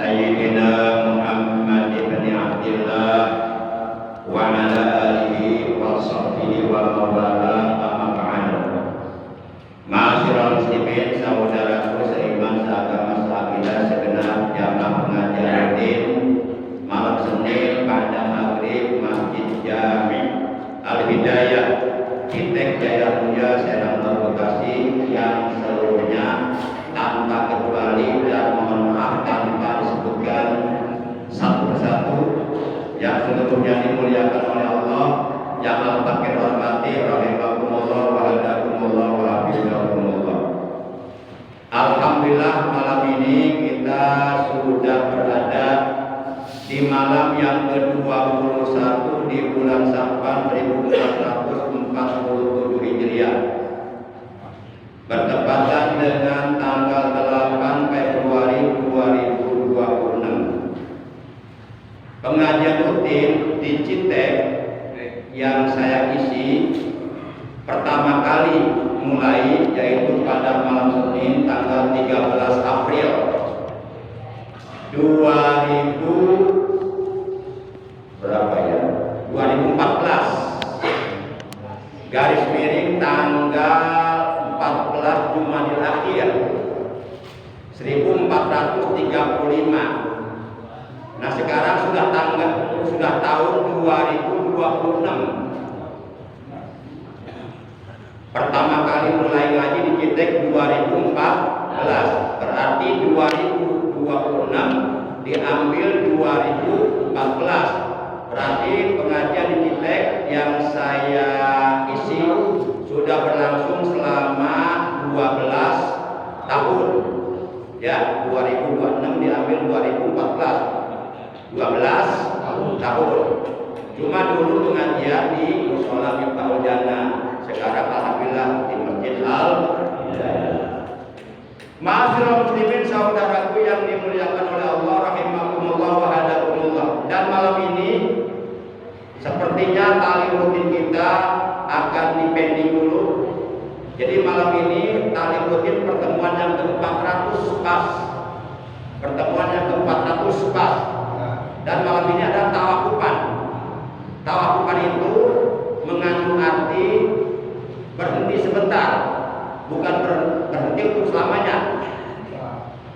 Sayyidina Muhammad ibn Abdillah wa ala alihi wa sahbihi wa mawala amma ba'du. Ma'asyiral muslimin, saudaraku seiman seagama seakidah segenap jamaah pengajian rutin malam Senin pada maghrib Masjid Jami' Al-Hidayah Kitek Jaya Mulia Serang Bekasi yang seluruhnya tanpa kecuali dan mohon maaf tanpa disebutkan satu persatu yang seluruhnya dimuliakan oleh Allah, yang Allah hormati, rahimakumullah wa hadakumullah wa hafizakumullah. Alhamdulillah, malam ini kita sudah berada di malam yang ke-21 di bulan Safar 1447 Hijriah, bertepatan dengan tanggal 8 Februari 2026. Pengajian rutin di Citek yang saya isi pertama kali mulai yaitu pada malam Senin tanggal 13 April 2014 garis miring tanggal 14 Jumadil Akhir 1435. Nah, sekarang sudah tahun 2026. Pertama kali mulai ngaji di Citek 2014, berarti 2026 diambil 2014. Berarti pengajian di Citek yang saya isi sudah berlangsung selama 12 tahun. Ya, 2026 diambil 2014. 12 tahun. Cuma dulu pengajian di Mushola Miftahul Jannah, sekarang alhamdulillah di Masjid Al-Hidayah. Ma'asyiral muslimin, saudaraku yang dimuliakan oleh Allah, rahimakumullah wa hadakumullah. Dan malam ini sepertinya tali rutin kita akan dipending dulu. Jadi malam ini tali rutin pertemuan yang ke-400 pas. Pertemuan yang ke-400 pas. Dan malam ini ada tawakupan. Tawakupan itu mengandung arti berhenti sebentar, bukan berhenti untuk selamanya.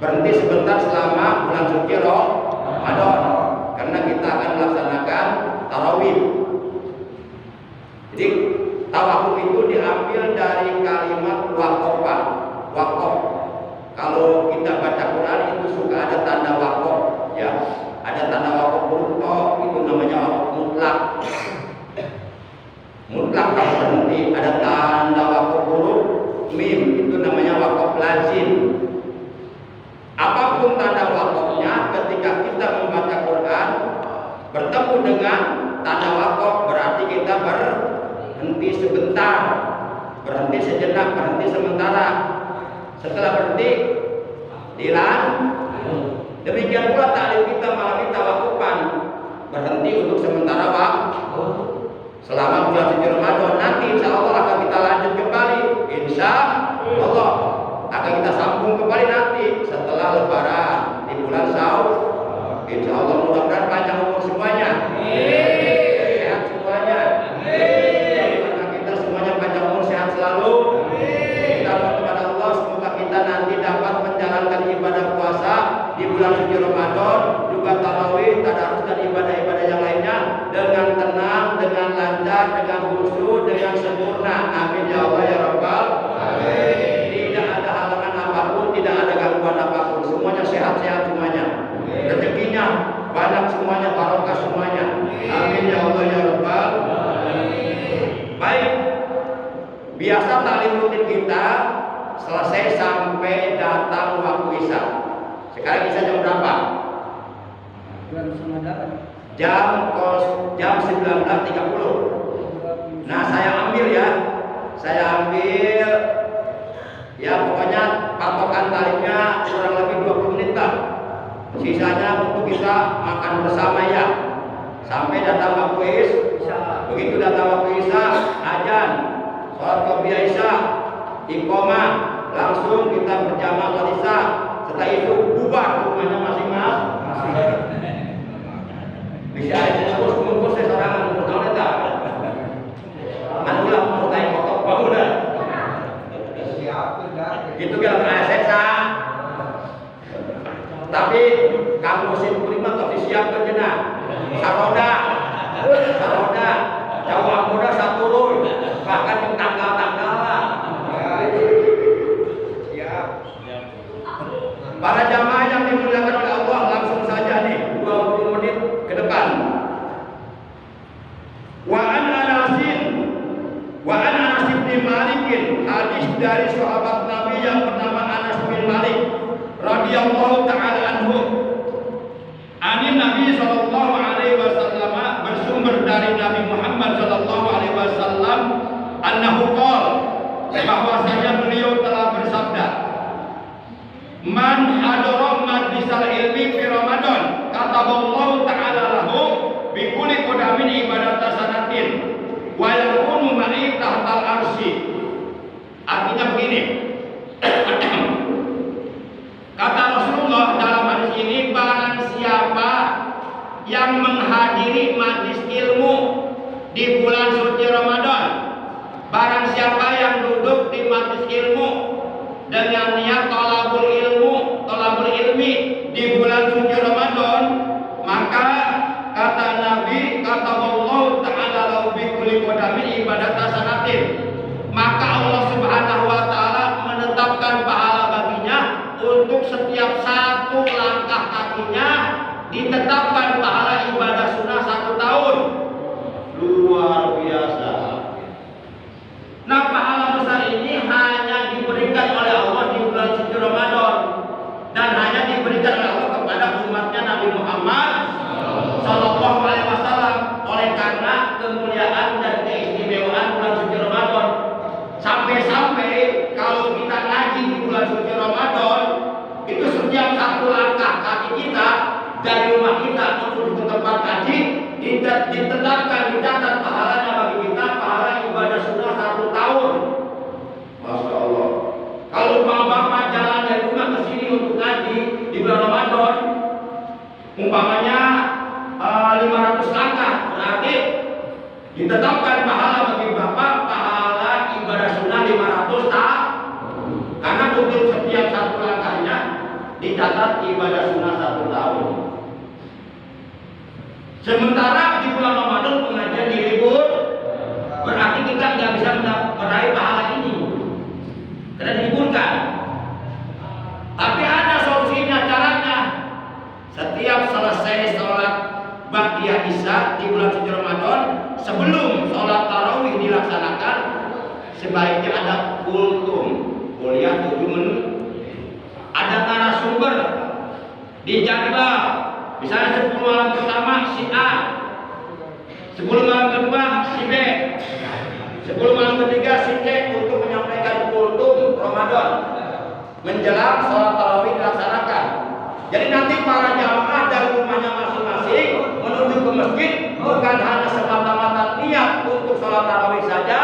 Berhenti sebentar selama bulan suci Ramadan, karena kita akan melaksanakan tarawih. Jadi tawakuf itu diambil dari kalimat waqafa. Waqaf. Kalau kita baca Quran itu suka ada tanda waqaf, ya. Ada tanda wakaf huruf, itu namanya wakaf mutlak. Mutlak kalau berhenti. Ada tanda wakaf huruf mim, itu namanya wakaf lazim. Apapun tanda wakafnya, ketika kita membaca Quran bertemu dengan tanda wakaf, berarti kita berhenti sebentar, berhenti sejenak, berhenti sementara. Setelah berhenti, dilanjut. Demikian pula ta'lim kita malam ini tawakupan, berhenti untuk sementara waktu selama bulan suci Ramadan. Nanti insya Allah akan kita lanjut kembali, insya Allah akan kita sambung kembali nanti setelah Lebaran di bulan Syawal. Insya Allah mudah-mudahan panjang umur semuanya, sehat semuanya, karena kita semuanya panjang umur, sehat selalu. Kita mohon kepada Allah semoga kita nanti dapat menjalankan ibadah puasa di bulan suci Ramadan, juga tarawih, tadarus dan ibadah-ibadah yang lainnya dengan tenang, dengan lancar, dengan khusyuk, dengan sempurna. Amin ya Allah ya Rabbal alamin. Tidak ada halangan apapun, tidak ada gangguan apapun, semuanya sehat-sehat semuanya. Rezekinya banyak semuanya, barokah semuanya. Amin ya Allah ya Rabbal alamin. Baik. Biasa taklim rutin kita selesai sampai datang waktu isya. Sekarang bisa jam berapa? Jam 19.30. Nah, saya ambil ya. Saya ambil ya, pokoknya patokan talimnya kurang lebih 20 menit lah. Sisanya untuk kita makan bersama ya. Sampai datang waktu isya. Begitu datang waktu isya, azan, sholat qobliyah isya, iqamah, langsung kita berjamaah sholat isya. Setelah itu bubar rumahnya masing-masing. Kang musim prima tapi siap kerjana. Saroda, jauh muda satu turun, bahkan yang tanggal-tanggal lah. Siap. Para jamaah yang dimuliakan oleh Allah, langsung saja nih 20 menit ke depan. Wa an Anas bin Malik, hadis dari sahabat Nabi yang bernama Anas bin Malik radhiyallahu taala anhu. Ani Nabi sallallahu alaihi wasallam, bersumber dari Nabi Muhammad sallallahu alaihi wasallam, annahu qala, bahwasanya beliau telah bersabda, man hadara majlisal ilmi fi Ramadan kataballahu ta'ala lahu bi kulli qadamin ibadatan sanatin wa yakunu ma'i tahtal arsy. Artinya begini. Kata Rasulullah dalam hadis ini, barang siapa yang menghadiri majlis ilmu di bulan suci Ramadan, barang siapa yang duduk di majlis ilmu dengan niat thalabul ilmi di bulan suci Ramadan, maka kata Nabi, kata Allah Ta'ala lahu bi kulli qadamin ibadatan sanatin, maka Allah Subhanahu wa taala menetapkan pahala baginya untuk setiap satu langkah kakinya, ditetapkan pahala ibadah sunnah 1 tahun. Luar biasa. Nah, pahala besar ini hanya diberikan oleh Allah di bulan suci Ramadan, dan hanya diberikan oleh Allah kepada umatnya Nabi Muhammad sallallahu alaihi wasallam. Oleh karena kemuliaan dan keistimewaan bulan suci Ramadan, sampai-sampai kalau kita ngaji di bulan suci Ramadan, itu setiap satu langkah kaki kita dari rumah kita menuju ke tempat kaji ditetapkan, dicatat pahalanya bagi kita, pahala ibadah sunnah 1 tahun. Masya Allah. Kalau bapak jalan dari rumah ke sini untuk ngaji di bulan Ramadan, umpamanya 500 langkah, berarti ditetapkan pahala bagi bapak, pahala ibadah sunnah 500 tahun. Karena untuk setiap satu langkahnya dicatat ibadah sunnah 1 tahun. Sementara di bulan Ramadan pengajian dilibur, berarti kita nggak bisa meraih pahala ini karena diliburkan. Tapi ada solusinya, caranya. Setiap selesai sholat ba'diyah isya di bulan suci Ramadan, sebelum sholat tarawih dilaksanakan, sebaiknya ada kultum, kuliah 7 menit. Ada narasumber dijadwal, misalnya 10 malam pertama si A, 10 malam kedua si B, 10 malam ketiga si C, untuk menyampaikan kultum Ramadan menjelang sholat tarawih dilaksanakan. Jadi nanti para jamaah dari rumahnya masing-masing menuju ke masjid bukan hanya semata-mata niat untuk sholat tarawih saja,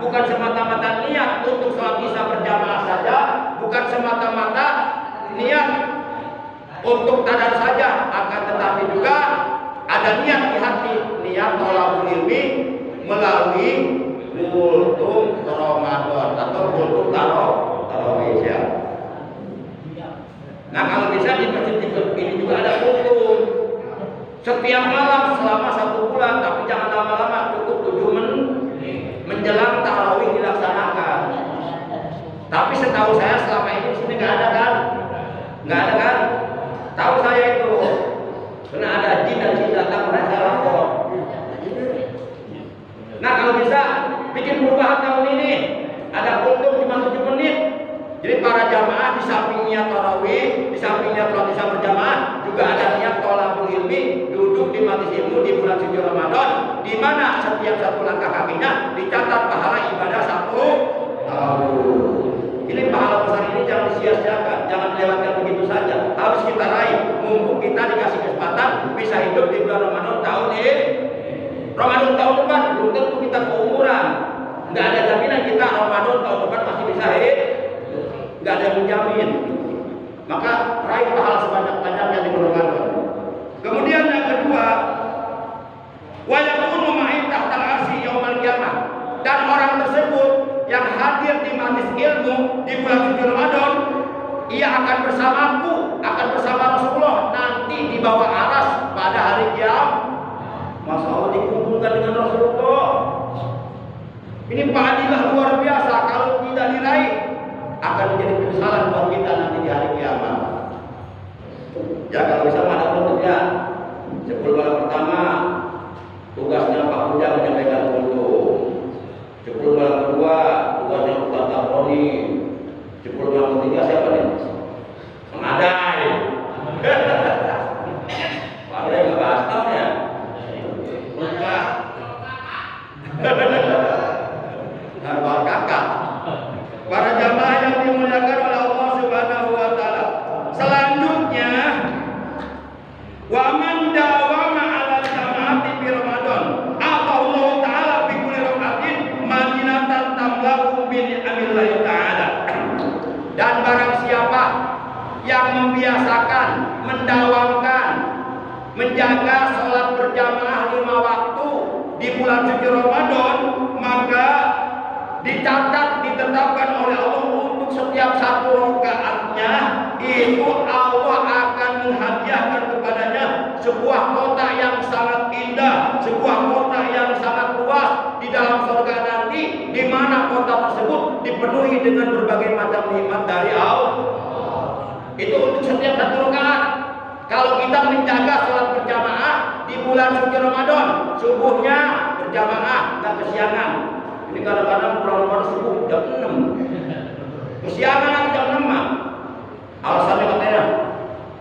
bukan semata-mata niat untuk sholat isya berjamaah saja, bukan semata-mata niat untuk tadarus saja, akan tetapi juga ada niat di hati, niat thalabul ilmi melalui kultum Ramadan atau kultum tarawih ya. Nah, kalau bisa di masjid ini juga ada kultum setiap malam selama 1 bulan, tapi jangan lama-lama, cukup 7 menit menjelang tarawih dilaksanakan. Tapi setahu saya selama ini di sini nggak ada kan? Nggak ada kan? Tahu saya itu, karena ada jin dan jin datang, mereka lapor. Nah, kalau bisa bikin perubahan tahun ini, ada kultum cuma 7 menit. Jadi para jamaah di samping niat tarawih, di samping niat sholat isya berjamaah, juga ada niat thalabul ilmi, duduk di majlis ilmu di bulan suci Ramadan, di mana setiap satu langkah kakinya dicatat pahala ibadah 1 tahun. Ini pahala besar ini jangan disia-siakan, jangan dilewatkan begitu saja. Harus kita raih, mumpung kita dikasih kesempatan bisa hidup di bulan Ramadan tahun ini. Ramadan tahun depan belum tentu kita keumuran. Nggak ada jaminan kita Ramadan tahun depan masih bisa hidup. Nggak ada yang menjamin. Maka raih pahala sebanyak-banyaknya di bulan Ramadan. Kemudian yang kedua, wa yakunu ma'i tahtal arsy yaumil qiyamah. Dan orang tersebut yang hadir di majlis ilmu di bulan suci Ramadan, ia akan bersamaku, akan bersama Rasulullah nanti bawah aras pada hari kiamat. Masya Allah, dikumpulkan dengan Rasulullah. Ini padilah luar biasa. Kalau tidak diraih, akan menjadi penyesalan buat kita nanti di hari kiamat. Ya kalau bisa ada bentuknya. 10 malam pertama tugasnya Pak Bujang menyampaikan untuk. 10 malam kedua tugasnya Ustaz Tabroni. 10 malam ketiga siapa nih? Mengadai. Ada yang nggak bahas tahun ya? Nah, kakak. Para jamaah yang dimuliakan oleh Allah Subhanahu wa taala. Selanjutnya, wa man dawama 'ala jamaati fi Ramadan, Allah taala bi kulli rak'atin madinatan tamlahu bi ni'amillahi taala. Dan barang siapa yang membiasakan, mendawamkan, menjaga sholat berjamaah 5 waktu di bulan suci Ramadan, maka dicatat, ditetapkan oleh Allah untuk setiap satu rakaatnya itu Allah akan menghadiahkan kepadanya sebuah kota yang sangat indah, sebuah kota yang sangat luas di dalam surga nanti, di mana kota tersebut dipenuhi dengan berbagai macam nikmat dari Allah. Itu untuk setiap satu rakaat. Kalau kita menjaga sholat berjamaah di bulan suci Ramadan, subuhnya berjamaah, nggak kesiangan. Ini kadang-kadang pulang subuh jam 6, kesiangan jam 6. Alasannya katanya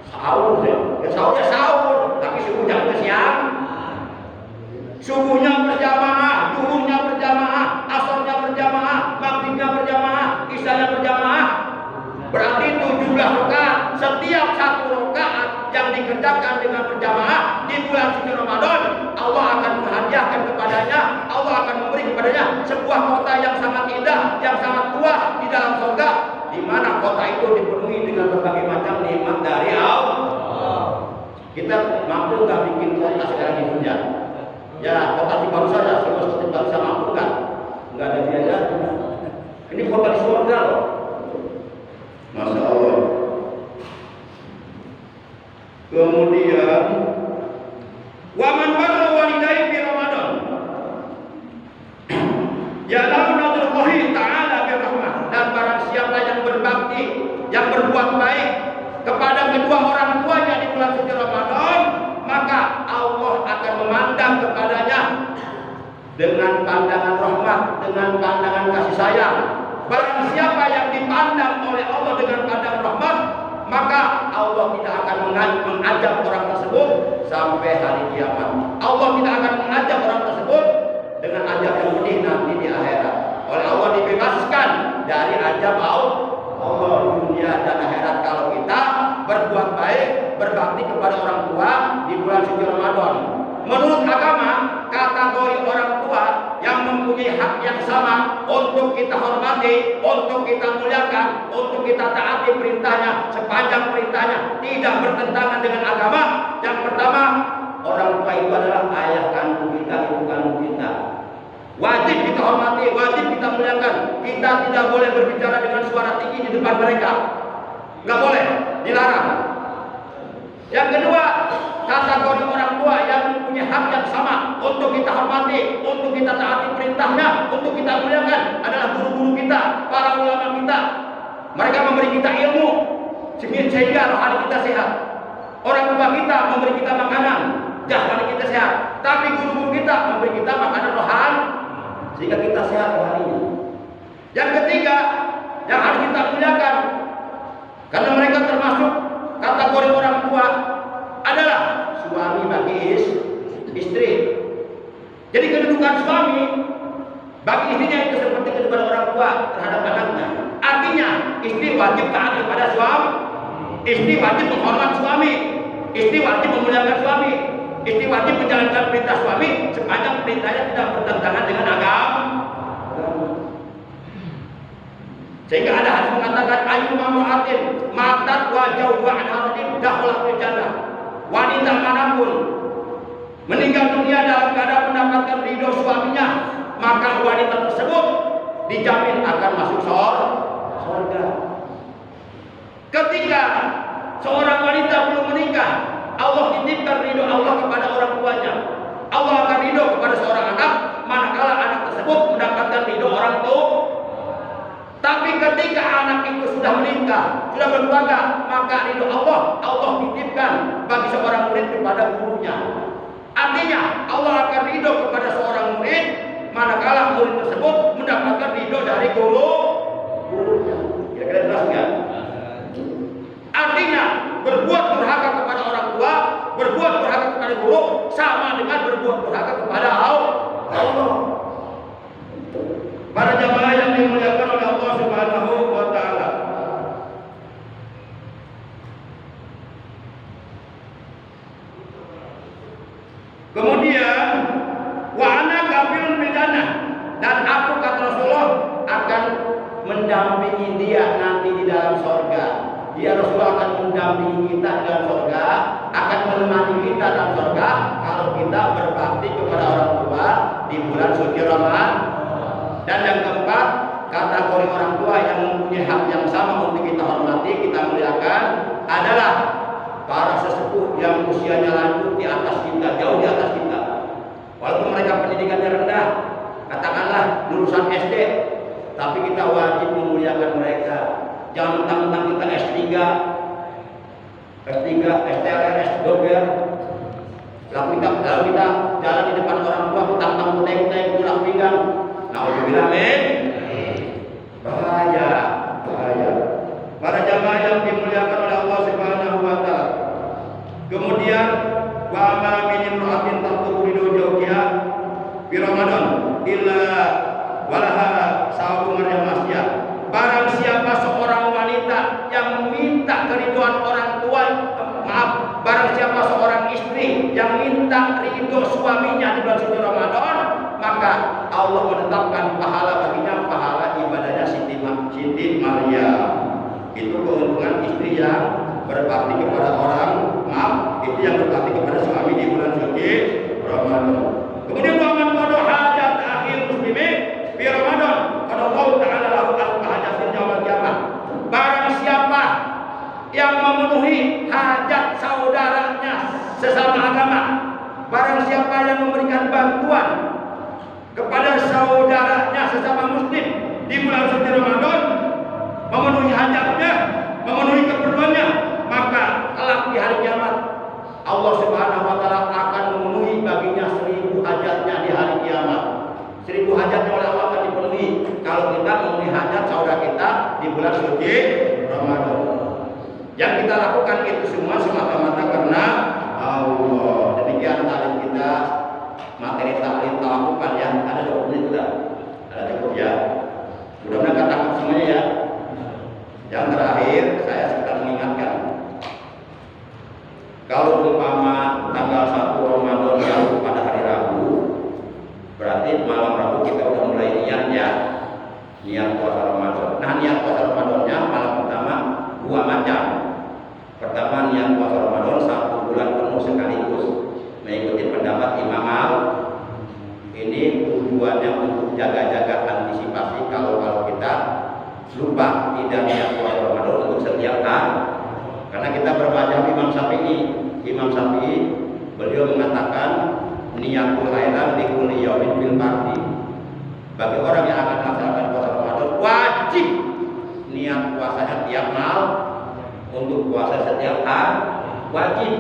sahur ya, sahur, tapi subuh jam kesiangan. Subuhnya berjamaah, duhurnya berjamaah, asarnya berjamaah, maghribnya berjamaah, isyanya berjamaah. Berarti 17 rakaat. Setiap satu rakaat yang dikerjakan dengan berjamaah di bulan suci Ramadan, Allah akan menghadiahkan kepadanya, Allah akan memberi kepadanya sebuah kota yang sangat indah, yang sangat luas di dalam surga, di mana kota itu dipenuhi dengan berbagai macam nikmat dari Allah. Kita mampu nggak bikin kota sekarang di dunia? Ya, kota di baru saja, semua seperti baru mampu nggak? Nggak ada biaya. Ini kota di surga loh. Masya Allah. Kemudian wa man barra walidayhi fi Ramadan ya lahu nadrullahi ta'ala birrahmah. Dan barang siapa yang berbakti, yang berbuat baik kepada kedua orang tuanya di bulan suci Ramadan, maka Allah akan memandang kepadanya dengan pandangan rahmat, dengan pandangan kasih sayang. Barang siapa yang dipandang oleh Allah dengan pandangan rahmat, maka Allah tidak akan mengajak orang tersebut sampai hari kiamat. Allah tidak akan mengajak orang tersebut dengan ajab yang pedih nanti di akhirat. Oleh Allah dibebaskan dari ajab Allah dunia dan akhirat kalau kita berbuat baik, berbakti kepada orang tua di bulan suci Ramadan. Menurut agama, kategori orang tua yang mempunyai hak yang sama untuk kita hormati, untuk kita muliakan, untuk kita taati perintahnya sepanjang perintahnya tidak bertentangan dengan agama. Yang pertama, orang tua itu adalah ayah kandung kita, ibu kandung kita. Wajib kita hormati, wajib kita muliakan. Kita tidak boleh berbicara dengan suara tinggi di depan mereka. Nggak boleh, dilarang. Yang kedua, kategori orang tua yang mempunyai hak yang sama untuk kita hormati, untuk kita taati perintahnya, untuk kita muliakan adalah guru-guru kita, para ulama kita. Mereka memberi kita ilmu sehingga rohani kita sehat. Orang tua kita memberi kita makanan, jasmani kita sehat. Tapi guru-guru kita memberi kita makanan rohani sehingga kita sehat rohaninya. Yang ketiga, yang harus kita muliakan karena mereka termasuk kategori orang tua adalah suami bagi istri. Jadi kedudukan suami bagi istrinya itu seperti kedudukan orang tua terhadap anaknya. Artinya istri wajib taat kepada suami, istri wajib menghormat suami, istri wajib memuliakan suami, istri wajib menjalankan perintah suami sepanjang perintahnya tidak bertentangan dengan agama. Sehingga ada hadis mengatakan ayu mamra'atin matat wa jawwa an haradin dakhalat fil jannah. Wanita manapun meninggal dunia dalam keadaan mendapatkan ridho suaminya, maka wanita tersebut dijamin akan masuk surga. Ketika seorang wanita belum menikah, Allah ketika anak itu sudah menikah, sudah berkeluarga, maka ridho Allah titipkan bagi seorang murid kepada gurunya. Artinya Allah akan ridho kepada seorang murid manakala murid tersebut mendapatkan ridho dari gurunya. Kira-kira jelas nggak? Artinya berbuat durhaka kepada orang tua, berbuat durhaka kepada guru sama dengan berbuat durhaka kepada Allah. Para jamaah yang dimuliakan oleh Allah Subhanahu wa taala. Kemudian wa ana kafirun bil jannah, dan aku kata Rasulullah akan mendampingi dia nanti di dalam surga. Dia Rasulullah akan mendampingi kita di dalam surga, akan menemani kita dalam surga kalau kita berbakti kepada orang tua di bulan suci Ramadan. Dan yang keempat, kategori orang tua yang mempunyai hak yang sama untuk kita hormati, kita muliakan adalah para sesepuh yang usianya lanjut di atas kita, jauh di atas kita. Walaupun mereka pendidikannya rendah, katakanlah lulusan SD, tapi kita wajib memuliakan mereka. Jangan mentang-mentang kita S3, STLS, dober, lalu kita jalan di depan orang tua, mentang-mentang teng-teng, tulang pinggang. Nauzubillah min. Bahaya. Para jamaah yang dimuliakan oleh Allah Subhanahu wa taala. Kemudian wa ma min imra'atin taqulu zawjiha bi Ramadan illa walaha sawmu maryamasiya. Barang siapa seorang wanita yang minta keriduan orang tua, barang siapa seorang istri yang minta ridho suaminya di bulan suci Ramadan, maka Allah menetapkan pahala baginya, pahala ibadahnya Siti Maryam. Itu keuntungan istri yang berbakti kepada itu yang berbakti kepada suami di bulan suci Ramadan. Kemudian waman qada hajat akhir muslimin fi Ramadan, qad Allah taala lahu al-hajatin yaumil qiyamah. Barang siapa yang memenuhi hajat saudaranya sesama agama, barang siapa yang memberikan bantuan kepada saudaranya sesama muslim di bulan suci Ramadan, memenuhi hajatnya, memenuhi keperluannya, maka kelak di hari kiamat Allah Subhanahu wa taala akan memenuhi baginya 1000 hajatnya di hari kiamat. 1000 hajatnya oleh Allah akan dipenuhi kalau kita memenuhi hajat saudara kita di bulan suci Ramadan. Yang kita lakukan itu semua semata-mata karena Allah. Demikian taklim kita, materi taklim tawakupan ya. Ada 20 menit sudah. Ada cukup ya. Mudah-mudahan katakan semuanya ya. Yang terakhir saya sekedar mengingatkan, kalau umpama tanggal 1 Ramadan jatuh pada hari Rabu, berarti malam Rabu kita udah mulai niat puasa Ramadan. Nah, niat puasa Ramadannya malam pertama 2 macam. Pertama, niat puasa Ramadan 1 bulan penuh sekaligus, mengikuti pendapat Imam ini tujuannya untuk jaga-jaga antisipasi kalau kita lupa tidak niat puasa Ramadan untuk setiap hari. Karena kita berbaca Imam Syafi'i. Imam Syafi'i beliau mengatakan niatul khairan li kulli yaumin bil fardhi. Bagi orang yang akan melaksanakan puasa Ramadan wajib niat puasanya tiap malam, untuk puasa setiap hari wajib.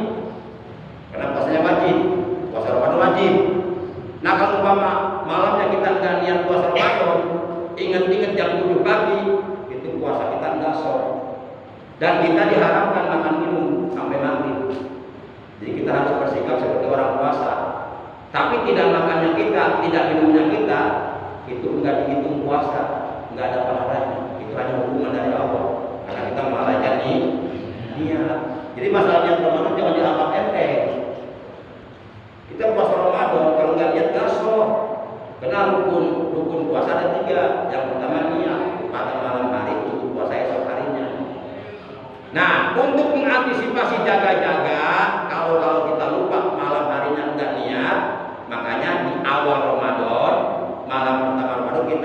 Karena puasanya wajib, puasa Ramadan wajib. Nah, kalau umpama malamnya kita nggak niat puasa Ramadan, ingat-ingat jam 7 pagi, itu puasa kita nggak sah. Dan kita diharapkan makan minum sampai maghrib. Jadi kita harus bersikap seperti orang puasa. Tapi tidak makannya kita, tidak minumnya kita, itu enggak dihitung puasa, enggak ada pahalanya. Itu hanya hukuman dari Allah. Karena kita melalaikan niat. Jadi masalahnya Ramadan jangan dianggap enteng. Kita puasa Ramadan kalau nggak niat nggak sah. Karena rukun puasa ada 3. Yang pertama niat pada malam hari untuk puasa esok harinya. Nah, untuk mengantisipasi jaga-jaga, kalau kita lupa malam harinya enggak niat, makanya di awal Ramadan, malam pertama Ramadan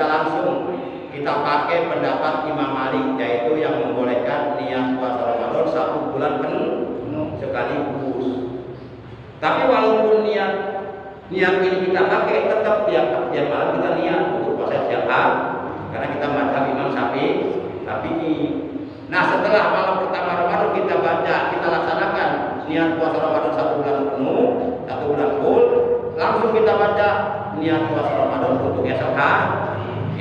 kita pakai pendapat Imam Malik, yaitu yang membolehkan niat puasa Ramadan 1 bulan penuh sekaligus. Tapi walaupun niat ini kita pakai, tetap tiap malam kita niat untuk puasa setiap hari, karena kita mazhab Imam Syafi'i. Tapi nah setelah malam pertama Ramadan kita baca, kita laksanakan niat puasa Ramadan 1 bulan penuh, 1 bulan full, langsung kita baca niat puasa Ramadan untuk esok hari.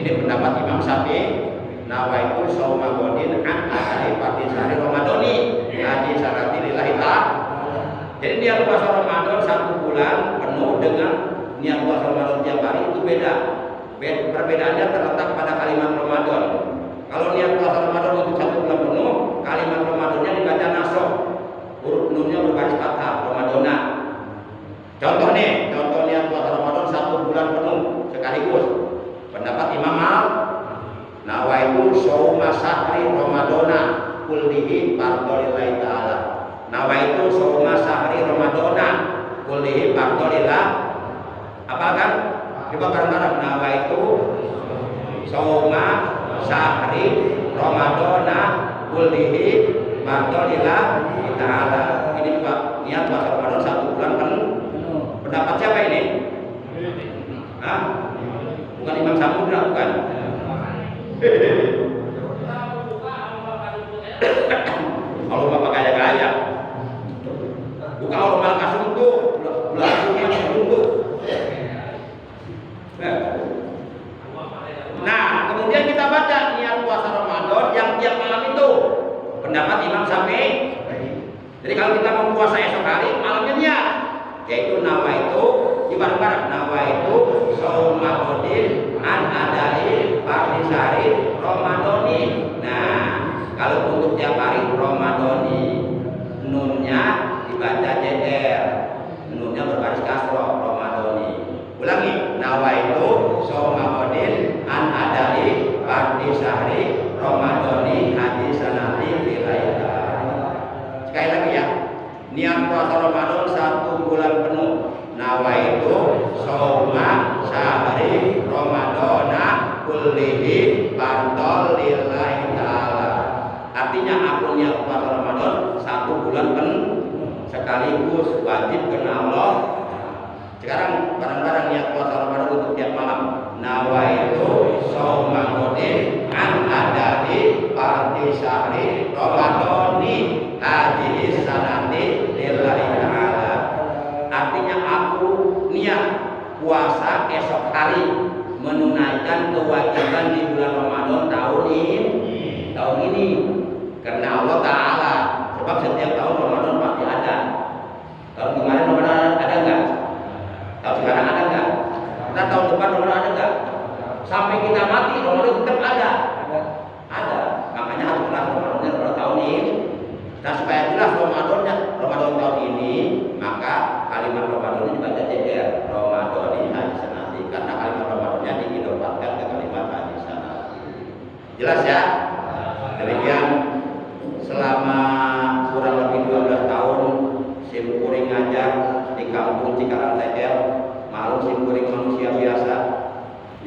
Ini pendapat Imam Syafi'i. Nawaitu shauma ghadin an asari fardhi syahri Ramadhani haji sanati lillahi ta'ala. Jadi niat puasa Ramadan 1 bulan penuh dengan niat puasa Ramadan tiap hari itu beda. Perbedaannya terletak pada kalimat Ramadan. Kalau niat puasa Ramadan untuk 1 bulan penuh, kalimat Ramadannya dibaca nasab, huruf nunnya berbaris fathah, Ramadana. Contoh niat puasa Ramadan 1 bulan penuh sekaligus. Pendapat Imam Nawaitu shauma syahri Ramadana kullihi fardholillahi ta'ala. Nawaitu shauma syahri Ramadana kullihi fardholillah. Apa kan? Coba bareng-bareng. Nawaitu shauma syahri Ramadana kullihi fardholillah ta'ala. Ini Pak, niat puasa Ramadan 1 bulan penuh. Pendapat siapa ini? Hah? Bukan Imam Samudra, bukan? Kalau bapak gaya-gaya, bukan kalau malah kasih untuk belaku yang untuk. Nah, kemudian kita baca niat puasa Ramadan yang tiap malam itu. Pendapat Imam Syafi'i. Jadi kalau kita mau puasa esok hari, malamnya niat, yaitu nawaitu, bareng-bareng nawaitu shauma ghadin an adai fardhi syahri Ramadhani. Nah, kalau untuk tiap hari Ramadhani, nunnya dibaca JR, nunnya berbaris kasroh Ramadhani. Ulangi, nawaitu shauma ghadin an adai fardhi syahri Ramadhani haji sanati lillahi ta'ala. Sekali lagi ya, niat puasa Ramadan 1 bulan penuh. Nawaitu shauma syahri Ramadana kullihi fardholillahi ta'ala. Artinya aku niat puasa Ramadan 1 bulan penuh sekaligus wajib karena Allah. Sekarang bareng-bareng niat puasa Ramadan untuk tiap malam. Nawaitu shauma ghadin an adai fardhi syahri Ramadhani haji sanati lillahi ta'ala. Artinya aku niat puasa esok hari menunaikan kewajiban di bulan Ramadan tahun ini karena Allah Ta'ala. Sebab setiap tahun Ramadan pasti ada. Tahun kemarin Ramadan ada enggak? Tahun sekarang ada enggak? Kita tahun depan Ramadan ada enggak? Sampai kita mati Ramadan tetap ada. Ada. Makanya harus jelas Ramadannya pada tahun ini. Dan supaya jelas Ramadan tahun ini, maka kalimat Ramadan ini dibaca JR, Ramadhani haji sanati, karena kalimat Ramadannya diidopatkan ke kalimat haji sanati. Jelas ya? Demikian selama kurang lebih 12 tahun simkuring ngajar di kampung Cikarang TR, maklum simkuring manusia biasa,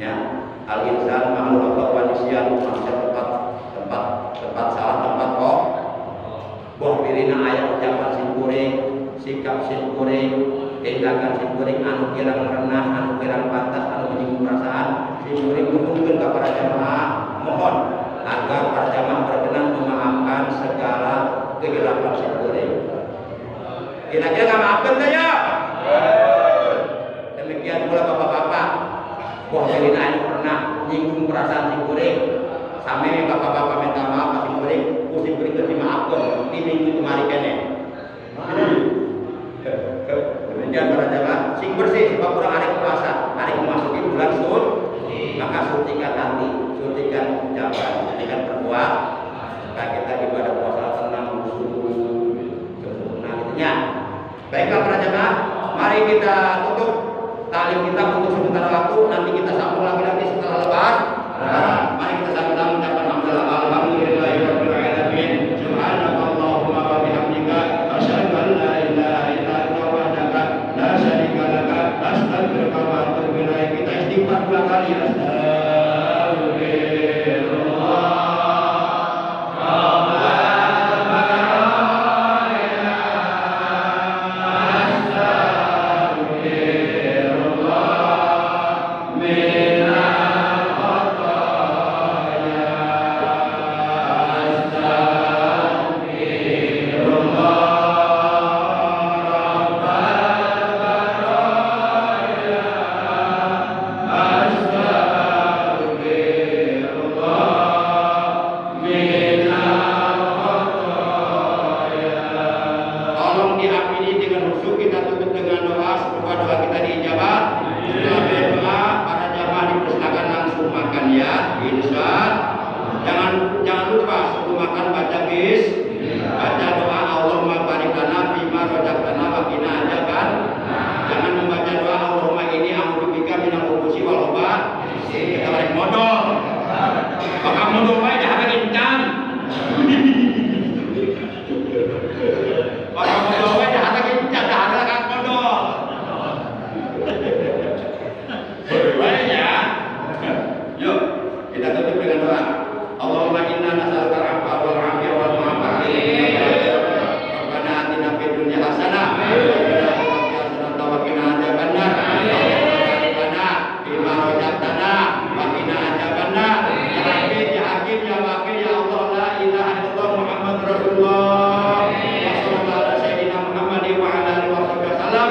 ya. Al-insan makhluk atau manusia, manusia tempat salah tempat kok. Boh pilihna ayat ucapan simkuring, sikap simkuring, tindakan simkuring anu kirang renah, anu kirang pantas, anu menyinggung perasaan. Simkuring menunjukkan kepada jamaah, mohon agar para jamaah berkenan memaafkan segala kehilapan simkuring. Kira-kira nggak maafkan saya? Demikian pula bapak-bapak, boh pilihna anu pernah menyinggung perasaan simkuring, sampai bapak-bapak minta maaf ke simkuring, simkuring itu dimaafkan di minggu kemarin kene. Demikian para jamaah, sing bersih sebab kurang hari puasa, hari memasuki bulan suci, maka sucikan hati, sucikan ucapan, sucikan perbuatan, supaya kita ibadah puasa tenang, sempurna gitunya. Baiklah para jamaah, mari kita tutup talim kita untuk sementara waktu, nanti kita sambung lagi nanti setelah lebaran. Mari kita sama-sama mengucapkan alhamdulillahirabbil alamin. Subhanakallahumma wa bihamdika asyhadu an la ilaha illa anta wahdaka la syarika laka astaghfiruka wa atubu ilaik. Kita istighfar 2 kali. Astagfirullah min al-khata tutup dengan doa, semoga doa kita diijabah. Setelah doa, para jamaah dipersilakan langsung makan ya. Insya. Jangan lupa sebelum makan baca baca doa Allahumma barik lana fima razaqtana wa qina adzaban. Jangan membaca doa Allahumma inni a'udzubika minal khubuthi wal khaba'ith. Kita balik modal. Maka modal wae jahat incan. Maka modal wae jahat incan, jahat kan modal. Baik ya. Yuk, kita tutup dengan doa. Allahumma inna nas'aluka al-'afwa wal 'afiyata wal mu'afata. Rabbana atina fid dunya hasanah wa fil akhirati hasanah wa qina adzabannar. Rabbana bima razaqtana wa qina adzabannar. Ya Hakim, ya Hakim, ya Wakil, ya Allah, la ilaha illallah Muhammadur Rasulullah. Wa sallallahu ala sayyidina Muhammadin wa ala alihi wasallam.